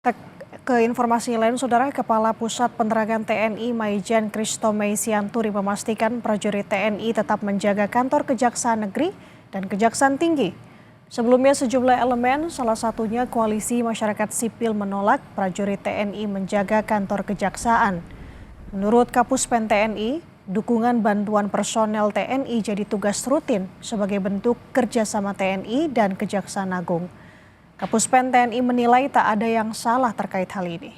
Ke informasi lain, Saudara, Kepala Pusat Penerangan TNI Maijen Christomei Sianturi memastikan prajurit TNI tetap menjaga kantor Kejaksaan Negeri dan Kejaksaan Tinggi. Sebelumnya sejumlah elemen, salah satunya Koalisi Masyarakat Sipil menolak prajurit TNI menjaga kantor Kejaksaan. Menurut Kapuspen TNI, dukungan bantuan personel TNI jadi tugas rutin sebagai bentuk kerjasama TNI dan Kejaksaan Agung. Kapuspen TNI menilai tak ada yang salah terkait hal ini.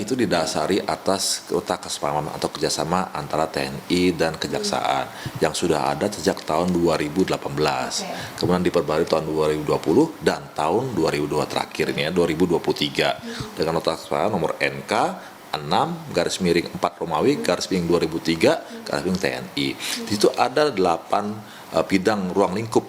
Itu didasari atas kesepahaman atau kerjasama antara TNI dan Kejaksaan yang sudah ada sejak tahun 2018. Kemudian diperbarui tahun 2020 dan tahun 2002 terakhir ini ya, 2023 dengan nota kesepahaman nomor NK 6/4 Romawi /2003 TNI. Di situ ada 8 bidang ruang lingkup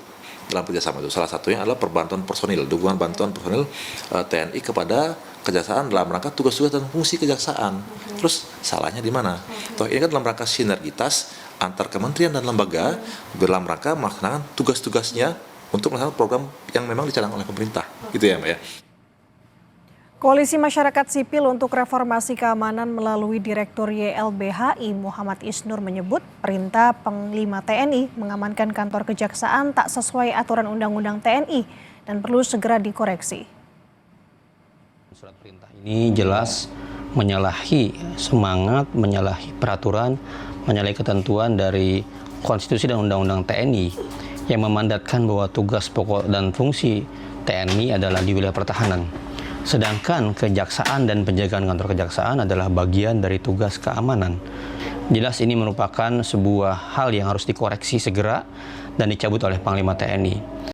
dalam kerjasama itu. Salah satunya adalah perbantuan personil, dukungan bantuan personil TNI kepada Kejaksaan dalam rangka tugas-tugas dan fungsi kejaksaan. Terus salahnya di mana? Toh ini kan dalam rangka sinergitas antar kementerian dan lembaga dalam rangka melaksanakan tugas-tugasnya untuk melaksanakan program yang memang dicanangkan oleh pemerintah. Gitu ya, Mbak ya. Koalisi Masyarakat Sipil untuk Reformasi Keamanan melalui Direktur YLBHI Muhammad Isnur menyebut perintah Panglima TNI mengamankan kantor kejaksaan tak sesuai aturan Undang-Undang TNI dan perlu segera dikoreksi. Surat perintah ini jelas menyalahi semangat, menyalahi peraturan, menyalahi ketentuan dari konstitusi dan undang-undang TNI yang memandatkan bahwa tugas pokok dan fungsi TNI adalah di wilayah pertahanan. Sedangkan kejaksaan dan penjagaan kantor kejaksaan adalah bagian dari tugas keamanan. Jelas ini merupakan sebuah hal yang harus dikoreksi segera dan dicabut oleh Panglima TNI.